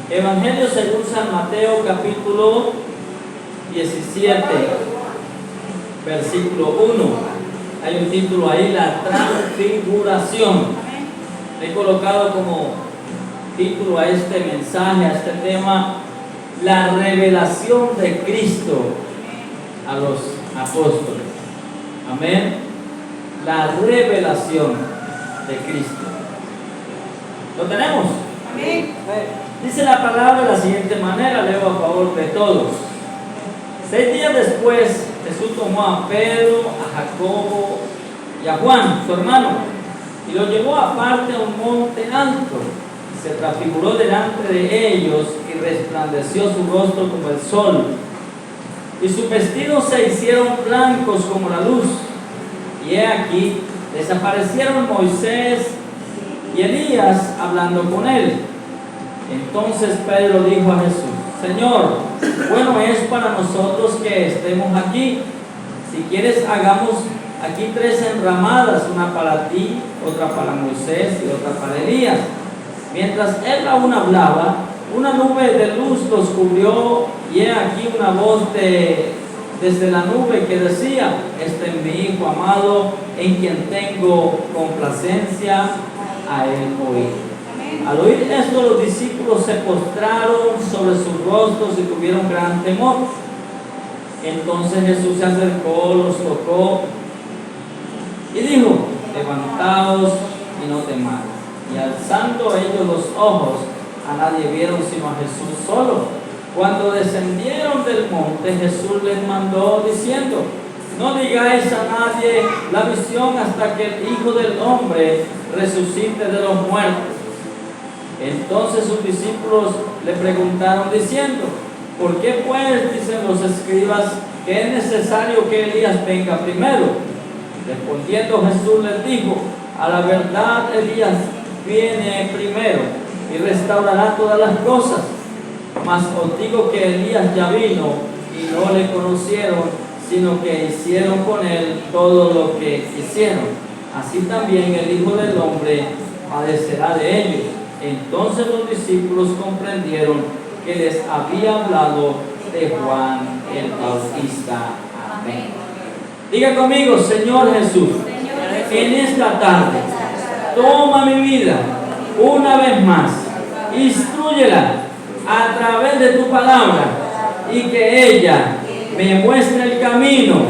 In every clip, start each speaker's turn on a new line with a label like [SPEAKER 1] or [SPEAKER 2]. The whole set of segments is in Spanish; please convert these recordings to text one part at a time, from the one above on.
[SPEAKER 1] Evangelio según San Mateo, capítulo 17, versículo 1. Hay un título ahí, la transfiguración. He colocado como título a este mensaje, a este tema, la revelación de Cristo a los apóstoles. Amén. La revelación de Cristo. ¿Lo tenemos?
[SPEAKER 2] Amén.
[SPEAKER 1] Dice la palabra de la siguiente manera, leo a favor de todos. 6 días después, Jesús tomó a Pedro, a Jacobo y a Juan, su hermano, y los llevó aparte a un monte alto. Se transfiguró delante de ellos y resplandeció su rostro como el sol, y sus vestidos se hicieron blancos como la luz. Y he aquí, desaparecieron Moisés y Elías hablando con él. Entonces Pedro dijo a Jesús: Señor, bueno es para nosotros que estemos aquí. Si quieres, hagamos aquí 3 enramadas, una para ti, otra para Moisés y otra para Elías. Mientras él aún hablaba, una nube de luz los cubrió, y he aquí una voz desde la nube que decía: Este es mi Hijo amado, en quien tengo complacencia, a él oír. Al oír esto, los discípulos se postraron sobre sus rostros y tuvieron gran temor. Entonces Jesús se acercó, los tocó y dijo: Levantaos y no temáis. Y alzando ellos los ojos, a nadie vieron sino a Jesús solo. Cuando descendieron del monte, Jesús les mandó diciendo: No digáis a nadie la visión hasta que el Hijo del Hombre resucite de los muertos. Entonces sus discípulos le preguntaron diciendo: ¿Por qué pues dicen los escribas que es necesario que Elías venga primero? Respondiendo Jesús les dijo: A la verdad Elías viene primero y restaurará todas las cosas. Mas os digo que Elías ya vino y no le conocieron, sino que hicieron con él todo lo que hicieron. Así también el Hijo del Hombre padecerá de ellos. Entonces los discípulos comprendieron que les había hablado de Juan el Bautista. Amén. Diga conmigo: Señor Jesús, en esta tarde, toma mi vida una vez más, instrúyela a través de tu palabra, y que ella me muestre el camino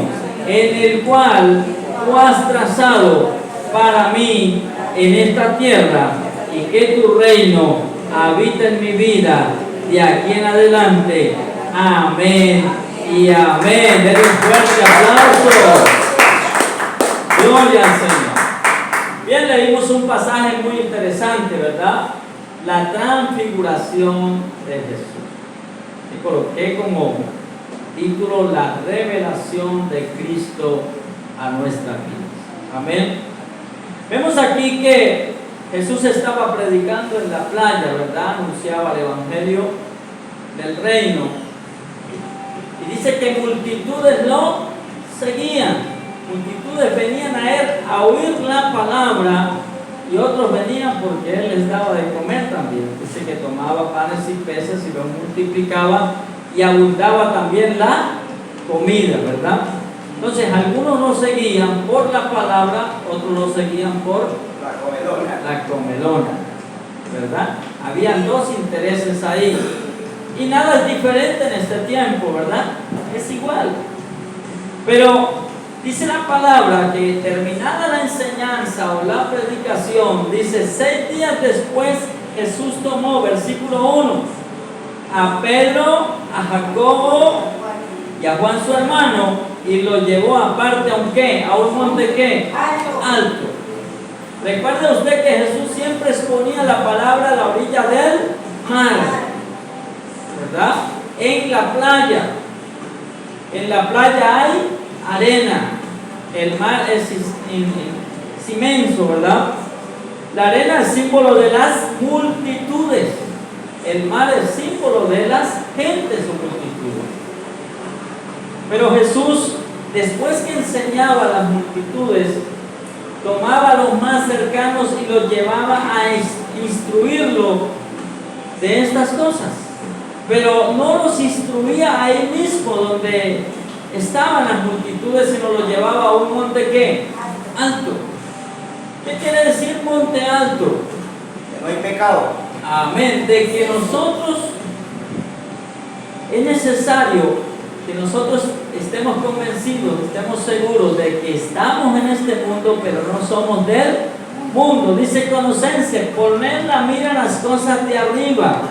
[SPEAKER 1] en el cual tú has trazado para mí en esta tierra, y que tu reino habita en mi vida de aquí en adelante. Amén y amén. Den un fuerte aplauso. Gloria al Señor. Bien, leímos un pasaje muy interesante, ¿verdad? La transfiguración de Jesús. Y coloqué como título: la revelación de Cristo a nuestras vidas. Amén. Vemos aquí que Jesús estaba predicando en la playa, ¿verdad? Anunciaba el Evangelio del reino. Y dice que multitudes lo seguían. Multitudes venían a él a oír la palabra, y otros venían porque él les daba de comer también. Dice que tomaba panes y peces y los multiplicaba, y abundaba también la comida, ¿verdad? Entonces algunos lo seguían por la palabra, otros lo seguían por la comelona, ¿verdad? Habían 2 intereses ahí, y nada es diferente en este tiempo, ¿verdad? Es igual. Pero dice la palabra que terminada la enseñanza o la predicación, dice: 6 días después Jesús tomó, versículo 1, a Pedro, a Jacobo y a Juan su hermano, y los llevó aparte a un ¿qué? A un monte ¿qué? Alto. Recuerde usted que Jesús siempre exponía la palabra a la orilla del mar, ¿verdad? En la playa. En la playa hay arena. El mar es inmenso, ¿verdad? La arena es símbolo de las multitudes. El mar es símbolo de las gentes o multitudes. Pero Jesús, después que enseñaba a las multitudes, tomaba a los más cercanos y los llevaba a instruirlo de estas cosas. Pero no los instruía ahí mismo donde estaban las multitudes, sino los llevaba a un monte ¿qué? Alto. ¿Qué quiere decir monte alto?
[SPEAKER 2] Que no hay pecado.
[SPEAKER 1] Amén. De que nosotros es necesario que nosotros estemos convencidos, estemos seguros de que estamos en este mundo, pero no somos del mundo. Dice Colosenses, poner la mira en las cosas de arriba,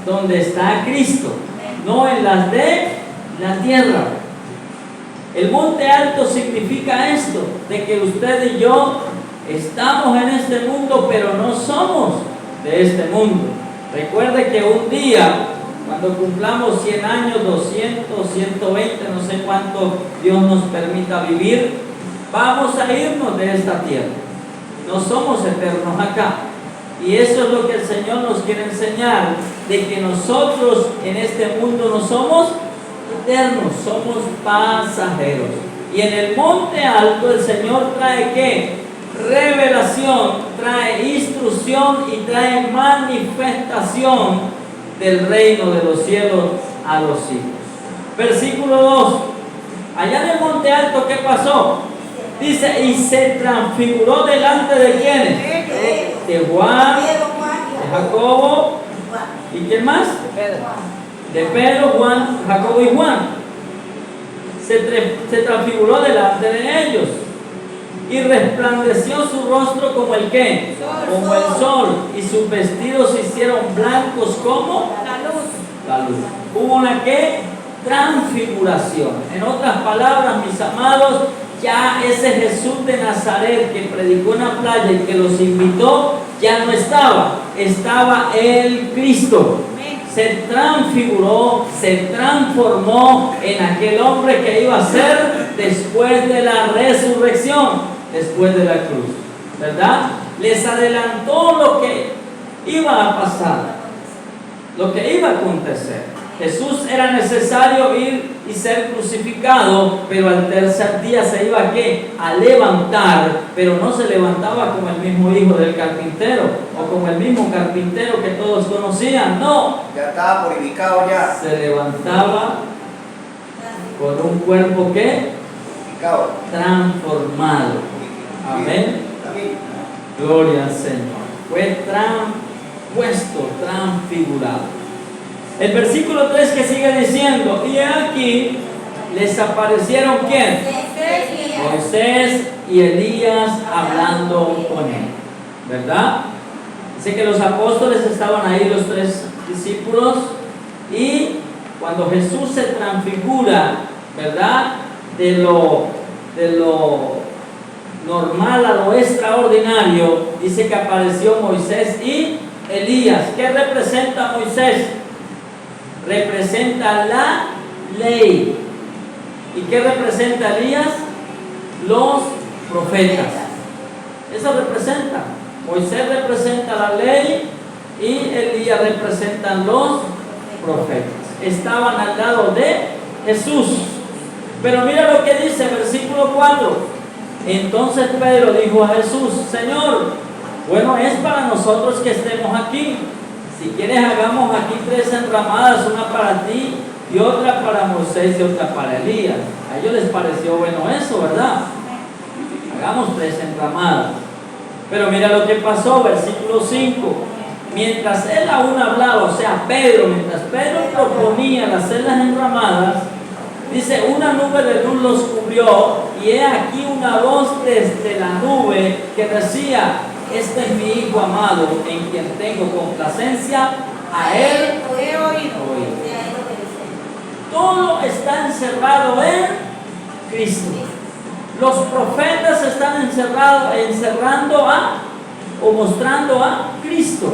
[SPEAKER 1] donde está Cristo, no en las de la tierra. El monte alto significa esto, de que usted y yo estamos en este mundo, pero no somos de este mundo. Recuerde que un día, cuando cumplamos 100 años, 200, 120, no sé cuánto Dios nos permita vivir, vamos a irnos de esta tierra. No somos eternos acá. Y eso es lo que el Señor nos quiere enseñar, de que nosotros en este mundo no somos eternos, somos pasajeros. Y en el monte alto el Señor trae ¿qué? Revelación, trae instrucción y trae manifestación del reino de los cielos a los hijos. Versículo 2. Allá en el monte alto, ¿qué pasó? Dice, y se transfiguró delante de ¿quiénes? De Juan, de Jacobo, ¿y quién más? De Pedro, Juan, Jacobo y Juan. Se transfiguró delante de ellos y resplandeció su rostro como el ¿qué? Como el sol, y sus vestidos se hicieron blancos como la luz. Hubo una ¿qué? Transfiguración. En otras palabras, mis amados, ya ese Jesús de Nazaret que predicó en la playa y que los invitó, ya no estaba, estaba el Cristo. Se transfiguró, se transformó en aquel hombre que iba a ser después de la resurrección, después de la cruz, ¿verdad? Les adelantó lo que iba a pasar, lo que iba a acontecer. Jesús era necesario ir y ser crucificado, pero al tercer día se iba ¿qué? A levantar, pero no se levantaba como el mismo hijo del carpintero o como el mismo carpintero que todos conocían, no.
[SPEAKER 2] Ya estaba purificado ya.
[SPEAKER 1] Se levantaba con un cuerpo ¿qué?
[SPEAKER 2] Purificado.
[SPEAKER 1] Transformado. Amén. Gloria al Señor. Fue transpuesto, transfigurado. El versículo 3 que sigue diciendo, y aquí les aparecieron ¿quién? Moisés y Elías hablando con él, ¿verdad? Dice que los apóstoles estaban ahí, los 3 discípulos, y cuando Jesús se transfigura, ¿verdad? De lo normal a lo extraordinario, dice que apareció Moisés y Elías. ¿Qué representa Moisés? Representa la ley. ¿Y qué representa Elías? Los profetas. Eso representa. Moisés representa la ley y Elías representan los profetas. Estaban al lado de Jesús. Pero mira lo que dice, versículo 4. Entonces Pedro dijo a Jesús, Señor, bueno es para nosotros que estemos aquí. Si quieres hagamos aquí 3 enramadas, una para ti y otra para Moisés y otra para Elías. A ellos les pareció bueno eso, ¿verdad? Hagamos 3 enramadas. Pero mira lo que pasó, versículo 5. Mientras él aún hablaba, o sea, mientras Pedro proponía las celdas enramadas, dice, una nube de luz los cubrió y he aquí una voz desde la nube que decía, este es mi Hijo amado, en quien tengo complacencia, a él he oído. Todo está encerrado en Cristo. Los profetas están encerrando o mostrando a Cristo.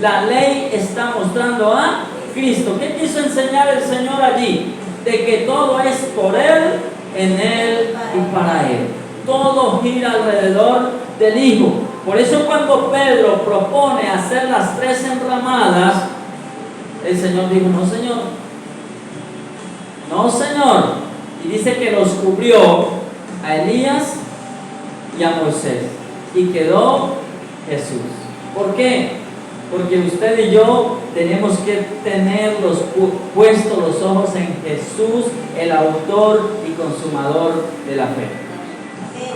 [SPEAKER 1] La ley está mostrando a Cristo. ¿Qué quiso enseñar el Señor allí? De que todo es por Él, en Él y para Él. Todo gira alrededor del Hijo. Por eso cuando Pedro propone hacer las 3 enramadas, el Señor dijo, no Señor, no Señor. Y dice que los cubrió a Elías y a Moisés. Y quedó Jesús. ¿Por qué? Porque usted y yo tenemos que tener puestos los ojos en Jesús, el autor y consumador de la fe.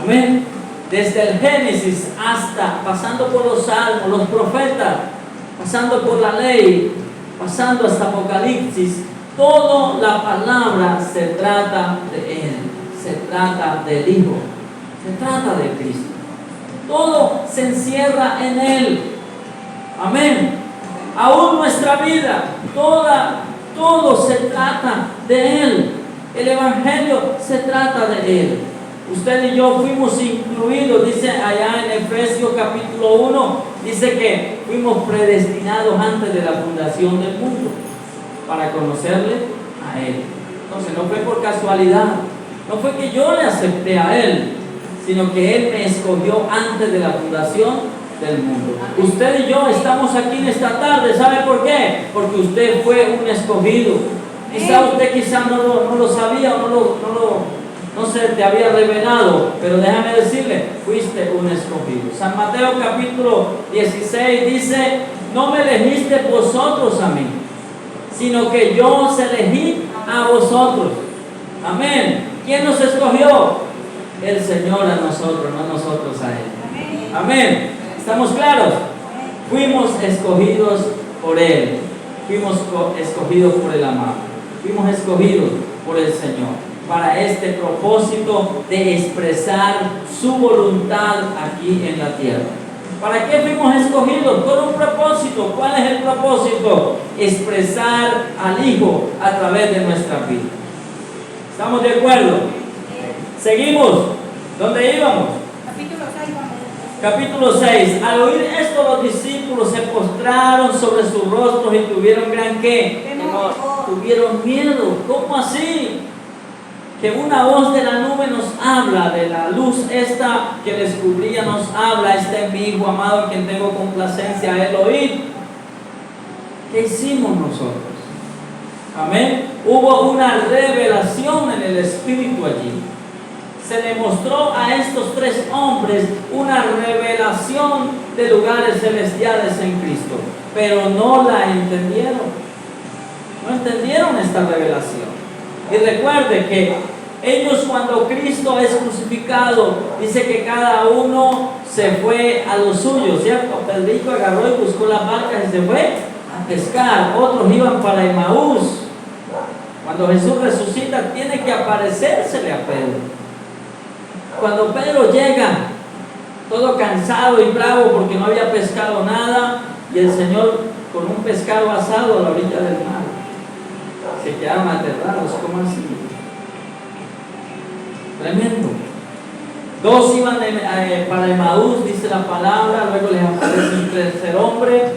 [SPEAKER 1] Amén. Desde el Génesis hasta, pasando por los salmos, los profetas, pasando por la ley, pasando hasta Apocalipsis, toda la palabra se trata de Él, se trata del Hijo, se trata de Cristo. Todo se encierra en Él. Amén. Aún nuestra vida, todo se trata de Él. El Evangelio se trata de Él. Usted y yo fuimos incluidos, dice allá en Efesios capítulo 1, dice que fuimos predestinados antes de la fundación del mundo para conocerle a Él. Entonces no fue por casualidad, no fue que yo le acepté a Él, sino que Él me escogió antes de la fundación del mundo. Usted y yo estamos aquí en esta tarde, ¿sabe por qué? Porque usted fue un escogido. Quizá usted no lo sabía o no se te había revelado, pero déjame decirle, fuiste un escogido. San Mateo capítulo 16 dice, no me elegiste vosotros a mí, sino que yo os elegí a vosotros. Amén. ¿Quién nos escogió? El Señor a nosotros, no nosotros a Él. Amén. ¿Estamos claros? Fuimos escogidos por Él. Fuimos escogidos por el amado. Fuimos escogidos por el Señor para este propósito de expresar su voluntad aquí en la tierra. ¿Para qué fuimos escogidos? Con un propósito. ¿Cuál es el propósito? Expresar al Hijo a través de nuestra vida. ¿Estamos de acuerdo? Seguimos. ¿Dónde íbamos? Capítulo 6. Al oír esto, los discípulos se postraron sobre sus rostros y tuvieron gran ¿qué? Temor. Tuvieron miedo. ¿Cómo así? Que una voz de la nube nos habla, de la luz esta que les cubría nos habla, este es mi Hijo amado en quien tengo complacencia a Él oír. ¿Qué hicimos nosotros? Amén. Hubo una revelación en el Espíritu allí. Se le mostró a estos tres hombres una revelación de lugares celestiales en Cristo, pero no la entendieron. No entendieron esta revelación. Y recuerde que ellos, cuando Cristo es crucificado, dice que cada uno se fue a lo suyo, ¿cierto? Pedrito agarró y buscó las barcas y se fue a pescar. Otros iban para Emaús. Cuando Jesús resucita, tiene que aparecérsele a Pedro. Cuando Pedro llega, todo cansado y bravo porque no había pescado nada, y el Señor con un pescado asado a la orilla del mar, se quedaron aterrados. ¿Cómo así? Tremendo. Dos iban para Emaús, dice la palabra, luego les aparece un tercer hombre,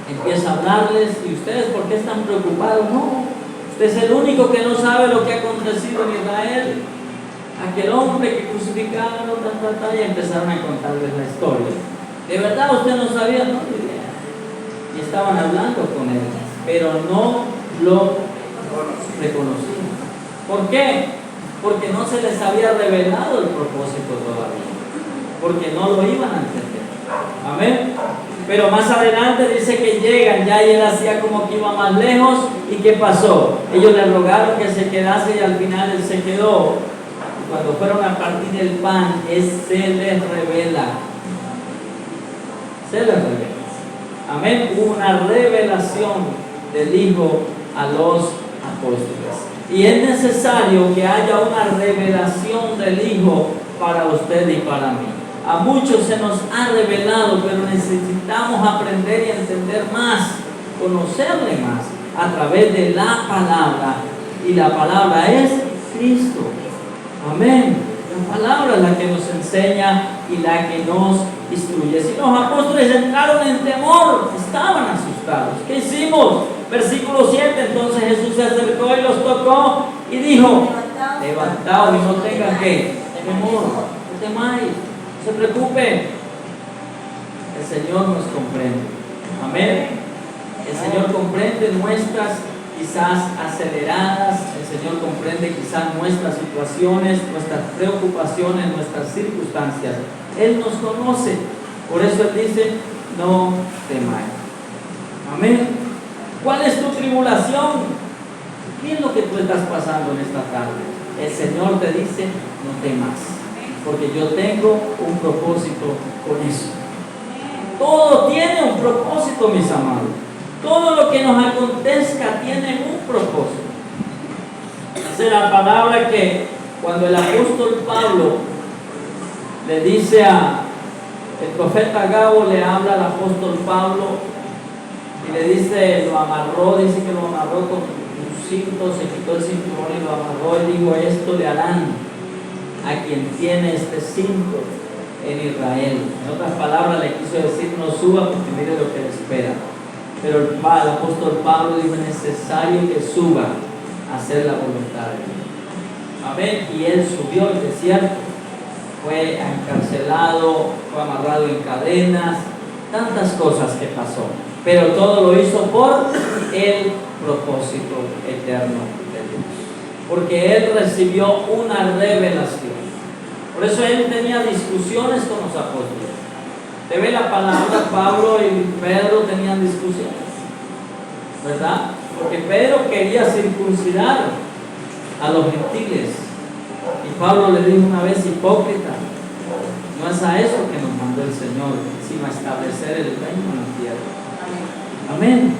[SPEAKER 1] empieza a hablarles, ¿y ustedes por qué están preocupados? No, usted es el único que no sabe lo que ha acontecido en Israel. Aquel hombre que crucificaron, y empezaron a contarles la historia. ¿De verdad usted no sabía? No, ni idea. Y estaban hablando con él, pero no lo reconocían. ¿Por qué? Porque no se les había revelado el propósito todavía, porque no lo iban a entender. Amén. Pero más adelante dice que llegan ya y él hacía como que iba más lejos. ¿Y qué pasó? Ellos le rogaron que se quedase y al final él se quedó. Cuando fueron a partir el pan, se les revela. Se les revela. Amén. Hubo una revelación del Hijo a los apóstoles. Y es necesario que haya una revelación del Hijo para usted y para mí. A muchos se nos ha revelado, pero necesitamos aprender y entender más, conocerle más a través de la palabra. Y la palabra es Cristo. Amén. La palabra es la que nos enseña y la que nos instruye. Si los apóstoles entraron en temor, estaban asustados. ¿Qué hicimos? Versículo 7. Entonces Jesús se acercó y los tocó y dijo: levantaos y no tengan ¿qué? Temor, no temáis, no se preocupen. El Señor nos comprende. Amén. El Señor comprende nuestras quizás aceleradas, el Señor comprende quizás nuestras situaciones, nuestras preocupaciones, nuestras circunstancias. Él nos conoce, por eso Él dice: no temáis. Amén. ¿Cuál es tu tribulación? ¿Qué es lo que tú estás pasando en esta tarde? El Señor te dice, no temas, porque yo tengo un propósito con eso. Todo tiene un propósito, mis amados. Todo lo que nos acontezca tiene un propósito. Dice la palabra que cuando el apóstol Pablo le dice el profeta Gabo le habla al apóstol Pablo y le dice, lo amarró, dice que lo amarró con un cinto, se quitó el cinturón y lo amarró y dijo, esto le harán a quien tiene este cinto en Israel. En otras palabras le quiso decir, no suba porque mire lo que le espera. Pero el apóstol Pablo dijo, es necesario que suba a hacer la voluntad de Dios. Amén. Y él subió al desierto, fue encarcelado, fue amarrado en cadenas, tantas cosas que pasó. Pero todo lo hizo por el propósito eterno de Dios. Porque él recibió una revelación. Por eso él tenía discusiones con los apóstoles. Te ve la palabra, Pablo y Pedro tenían discusiones, ¿verdad? Porque Pedro quería circuncidar a los gentiles. Y Pablo le dijo una vez, hipócrita, no es a eso que nos mandó el Señor, sino a establecer el reino en la tierra. Amén.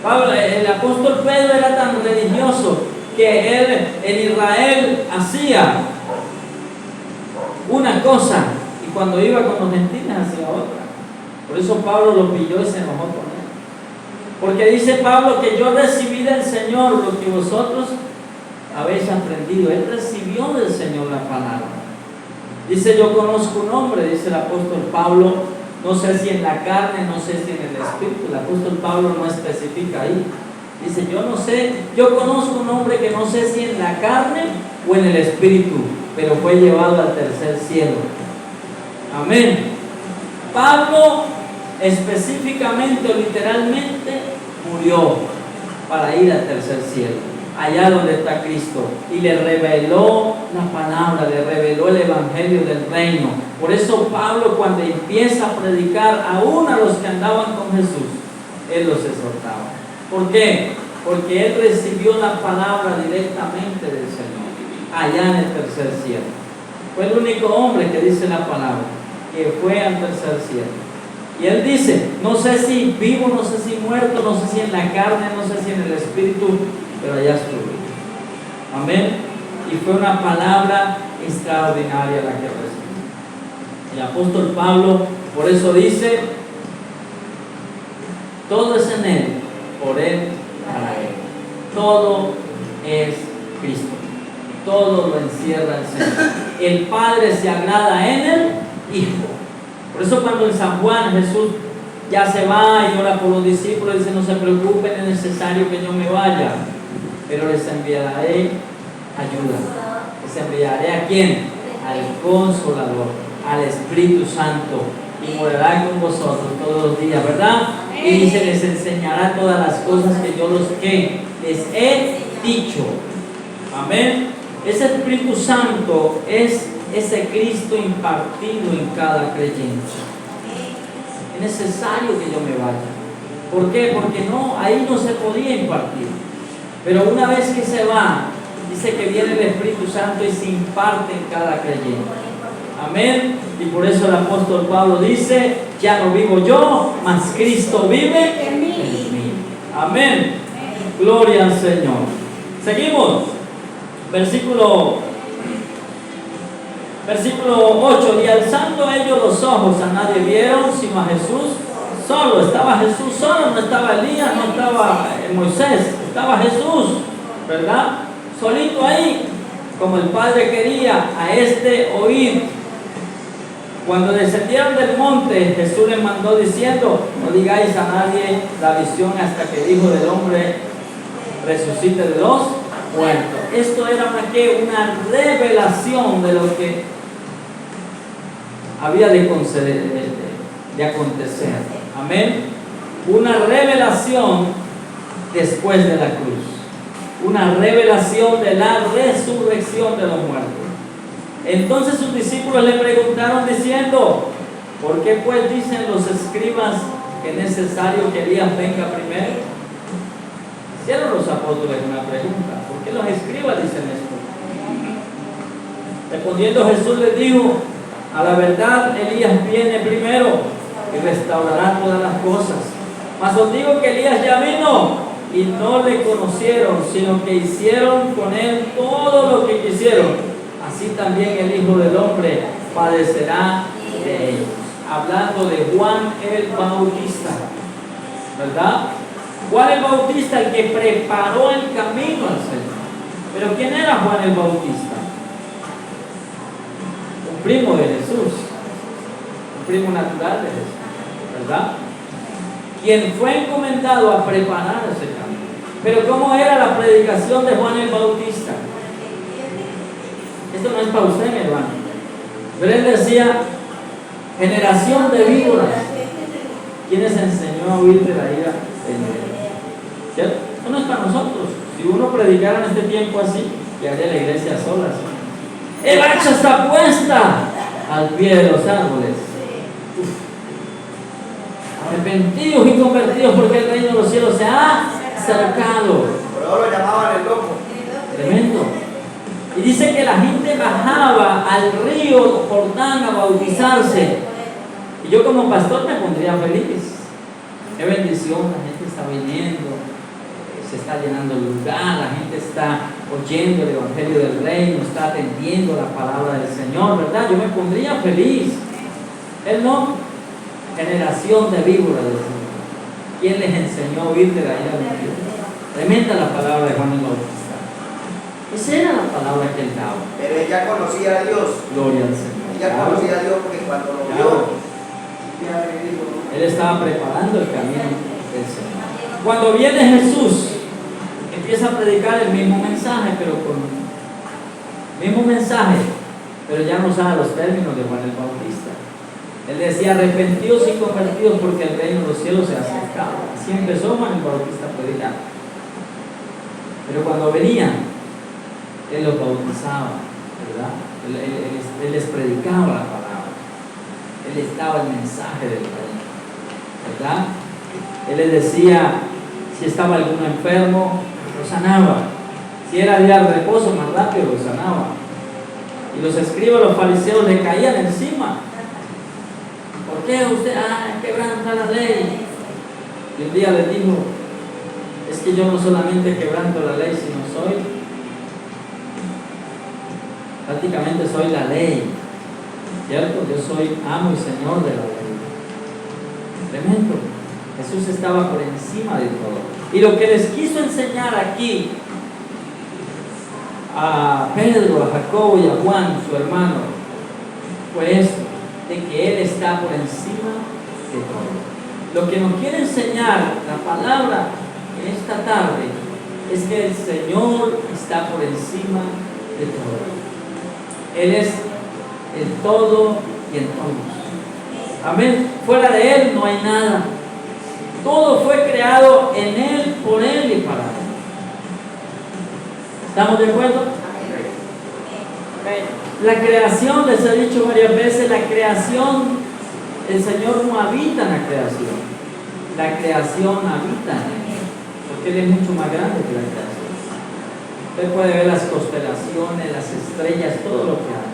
[SPEAKER 1] Pablo, el apóstol Pedro era tan religioso que él en Israel hacía una cosa y cuando iba con los gentiles hacía otra. Por eso Pablo lo pilló y se enojó con él. Porque dice Pablo que yo recibí del Señor lo que vosotros habéis aprendido. Él recibió del Señor la palabra. Dice, yo conozco un hombre, dice el apóstol Pablo, no sé si en la carne, no sé si en el espíritu. El apóstol Pablo no especifica ahí. Dice, yo no sé, yo conozco un hombre que no sé si en la carne o en el espíritu, pero fue llevado al tercer cielo. Amén. Pablo específicamente o literalmente murió para ir al tercer cielo, allá donde está Cristo, y le reveló la palabra, le reveló el evangelio del reino. Por eso Pablo, cuando empieza a predicar aún a los que andaban con Jesús, él los exhortaba. ¿Por qué? Porque él recibió la palabra directamente del Señor, allá en el tercer cielo. Fue el único hombre que dice la palabra, que fue al tercer cielo. Y él dice, no sé si vivo, no sé si muerto, no sé si en la carne, no sé si en el espíritu, pero allá estuve. Amén. Y fue una palabra extraordinaria la que recibió. El apóstol Pablo, por eso dice, todo es en él, por él, para él. Todo es Cristo. Todo lo encierra el Señor. El Padre se agrada en el Hijo. Por eso cuando en San Juan Jesús ya se va y ora por los discípulos, dice, no se preocupen, es necesario que yo me vaya, pero les enviaré ayuda. Les enviaré ¿a quién? Al Consolador, al Espíritu Santo, y morará con vosotros todos los días, ¿verdad? Y dice, les enseñará todas las cosas que yo les he dicho. Amén. Ese Espíritu Santo es ese Cristo impartido en cada creyente. Es necesario que yo me vaya. ¿Por qué? Porque ahí no se podía impartir. Pero una vez que se va, dice que viene el Espíritu Santo y se imparte en cada creyente. Amén. Y por eso el apóstol Pablo dice, ya no vivo yo, mas Cristo vive en mí. Amén. Gloria al Señor. Seguimos. Versículo 8, y alzando ellos los ojos a nadie vieron sino a Jesús solo. Estaba Jesús solo, no estaba Elías, no estaba Moisés, estaba Jesús, ¿verdad? Solito ahí, como el Padre quería a este oír. Cuando descendieron del monte, Jesús les mandó diciendo, no digáis a nadie la visión hasta que el Hijo del Hombre resucite de los muertos. Esto era una revelación de lo que había de acontecer. Amén. Una revelación después de la cruz. Una revelación de la resurrección de los muertos. Entonces sus discípulos le preguntaron diciendo, ¿por qué pues dicen los escribas que es necesario que Elías venga primero? Hicieron los apóstoles una pregunta. ¿Por qué los escribas dicen esto? Respondiendo Jesús les dijo: a la verdad Elías viene primero y restaurará todas las cosas. Mas os digo que Elías ya vino y no le conocieron, sino que hicieron con él todo lo que quisieron. Así también el Hijo del Hombre padecerá de ellos. Hablando de Juan el Bautista, ¿verdad? Juan el Bautista, el que preparó el camino al Señor. Pero ¿quién era Juan el Bautista? Un primo de Jesús, un primo natural de Jesús, ¿verdad? Quien fue encomendado a preparar ese camino. Pero ¿cómo era la predicación de Juan el Bautista? Esto no es para usted, mi hermano. Pero él decía: generación de víboras, ¿quién les enseñó a huir de la ira de Dios? ¿Cierto? Esto no es para nosotros. Si uno predicara en este tiempo así, que haya la iglesia sola, ¿sí? El hacha está puesta al pie de los árboles. Arrepentidos y convertidos, porque el reino de los cielos se ha acercado.
[SPEAKER 2] Por eso lo llamaban el loco.
[SPEAKER 1] Tremendo. Y dice que la gente bajaba al río Jordán a bautizarse. Y yo como pastor me pondría feliz. Qué bendición, la gente está viniendo, se está llenando el lugar, la gente está oyendo el evangelio del reino, está atendiendo la palabra del Señor, ¿verdad? Yo me pondría feliz. Él no. Generación de víboras del Señor. ¿Quién les enseñó a huir de la ira de Dios? Tremenda la palabra de Juan el Bautista. Esa era la palabra que él daba.
[SPEAKER 2] Pero ella conocía a Dios.
[SPEAKER 1] Gloria al Señor.
[SPEAKER 2] Ella conocía a Dios porque cuando lo vio, ya le dijo,
[SPEAKER 1] él estaba preparando el camino del Señor. Cuando viene Jesús, empieza a predicar el mismo mensaje, pero con el mismo mensaje, pero ya no usa los términos de Juan el Bautista. Él decía: arrepentidos y convertidos, porque el reino de los cielos se ha acercado. Así empezó Juan el Bautista a predicar. Pero cuando venían, él los bautizaba, ¿verdad? Él les predicaba la palabra. Él les daba el mensaje del reino, ¿verdad? Él les decía, si estaba alguno enfermo, lo sanaba. Si era día de reposo, más rápido lo sanaba. Y los escribas, los fariseos, le caían encima. ¿Por qué usted quebranta la ley? Y un día les dijo: es que yo no solamente quebranto la ley, sino prácticamente soy la ley, ¿cierto? Yo soy amo y señor de la ley. Tremendo. Jesús estaba por encima de todo. Y lo que les quiso enseñar aquí a Pedro, a Jacobo y a Juan, su hermano, fue esto, de que Él está por encima de todo. Lo que nos quiere enseñar la palabra en esta tarde es que el Señor está por encima de todo. Él es el todo y el todos. Amén. Fuera de Él no hay nada. Todo fue creado en Él, por Él y para Él. ¿Estamos de acuerdo? La creación, les he dicho varias veces, la creación, el Señor no habita en la creación. La creación habita en Él, porque Él es mucho más grande que la creación. Usted puede ver las constelaciones, las estrellas, todo lo que hay.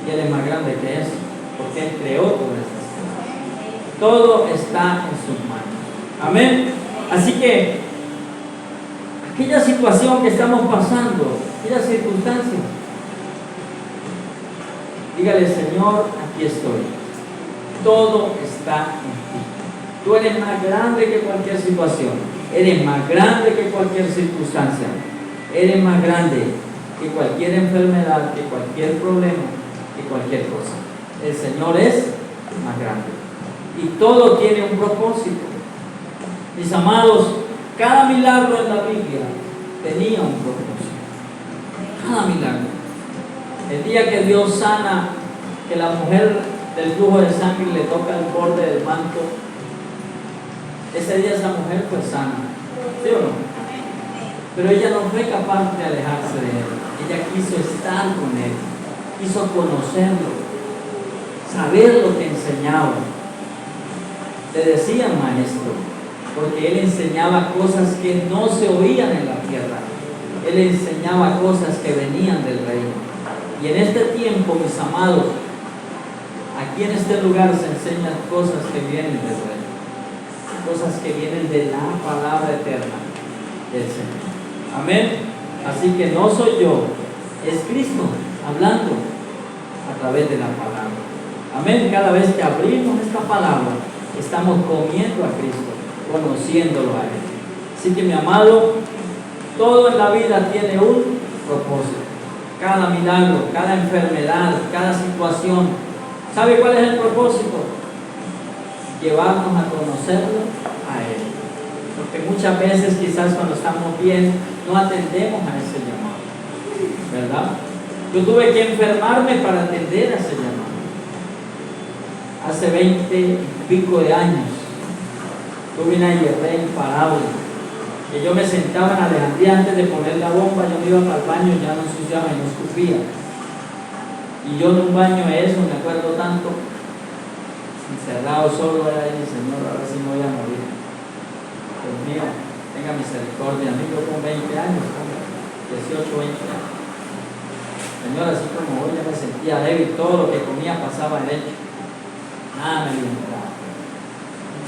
[SPEAKER 1] Y Él es más grande que eso, porque Él creó todas estas cosas. Todo está en sus manos. Amén. Así que aquella situación que estamos pasando, aquella circunstancia, dígale: Señor, aquí estoy. Todo está en ti. Tú eres más grande que cualquier situación. Eres más grande que cualquier circunstancia. Eres más grande que cualquier enfermedad, que cualquier problema, que cualquier cosa. El Señor es más grande. Y todo tiene un propósito. Mis amados, cada milagro en la Biblia tenía un propósito. Cada milagro. El día que Dios sana, que la mujer del flujo de sangre le toca el borde del manto, ese día esa mujer fue sana. ¿Sí o no? Pero ella no fue capaz de alejarse de Él. Ella quiso estar con Él, quiso conocerlo, saber lo que enseñaba. le decían maestro, porque él enseñaba cosas que no se oían en la tierra. Él enseñaba cosas que venían del reino. Y en este tiempo, mis amados, aquí en este lugar se enseñan cosas que vienen del reino, cosas que vienen de la palabra eterna del Señor. Amén. Así que no soy yo, es Cristo hablando a través de la palabra. Amén. Cada vez que abrimos esta palabra, estamos comiendo a Cristo, conociéndolo a Él. Así que, mi amado, todo en la vida tiene un propósito. Cada milagro, cada enfermedad, cada situación. ¿Sabe cuál es el propósito? Llevarnos a conocerlo a Él. Porque muchas veces, quizás cuando estamos bien, no atendemos a ese llamado, ¿verdad? Yo tuve que enfermarme para atender a ese llamado. Hace 20 y pico de años, tuve una diarrea imparable. Que yo me sentaba en Alejandría antes de poner la bomba, yo me iba para el baño y ya no ensuciaba y no escupía. Y yo en un baño de eso, me acuerdo tanto, encerrado solo era ahí, Señor, ahora sí me voy a morir. Dios mío, tenga misericordia. A mí yo con 20 años, con 18, 20 años. Señor, así como hoy ya me sentía débil, todo lo que comía pasaba derecho. Nada me alimentaba.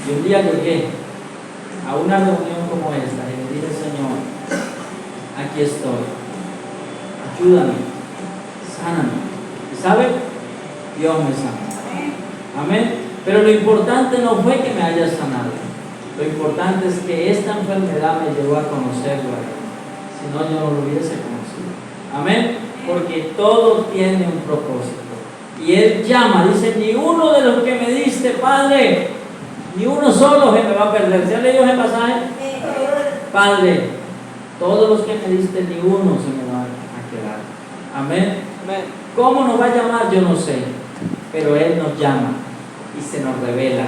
[SPEAKER 1] Y un día llegué a una reunión como esta y le dije, Señor, aquí estoy, ayúdame, sáname. ¿Y sabe? Dios me sanó. Amén. Pero lo importante no fue que me haya sanado. Lo importante es que esta enfermedad me llevó a conocerlo a Él. Si no, yo no lo hubiese conocido. Amén. Porque todo tiene un propósito. Y Él llama, dice, ni uno de los que me diste, Padre, ni uno solo se me va a perder. ¿Se ha leído ese pasaje? Padre, todos los que me diste, ni uno se me va a quedar. Amén. ¿Cómo nos va a llamar? Yo no sé. Pero Él nos llama y se nos revela.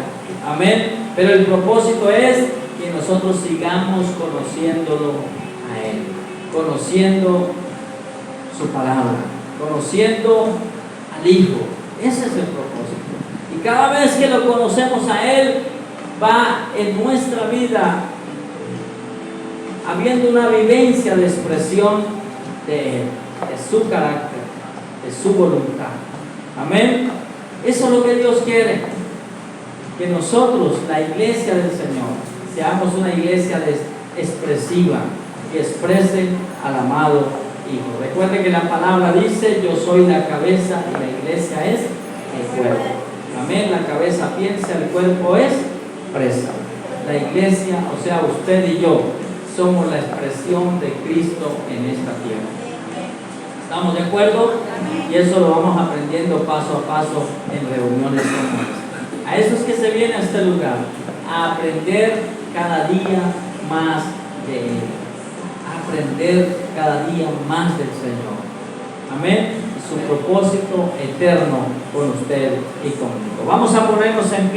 [SPEAKER 1] Amén. Pero el propósito es que nosotros sigamos conociéndolo a Él, conociendo su palabra, conociendo al Hijo. Ese es el propósito. Y cada vez que lo conocemos a Él, va en nuestra vida habiendo una vivencia de expresión de Él, de su carácter, de su voluntad. Amén. Eso es lo que Dios quiere, que nosotros, la iglesia del Señor, seamos una iglesia expresiva, que exprese al amado Hijo. Recuerde que la palabra dice, yo soy la cabeza y la iglesia es el cuerpo. Amén. La cabeza piensa, el cuerpo es presa. La iglesia, o sea, usted y yo, somos la expresión de Cristo en esta tierra. ¿Estamos de acuerdo? Y eso lo vamos aprendiendo paso a paso en reuniones como esta. A esos que se vienen a este lugar, a aprender cada día más de Él, a aprender cada día más del Señor. Amén. Su propósito eterno con usted y conmigo. Vamos a ponernos en pie.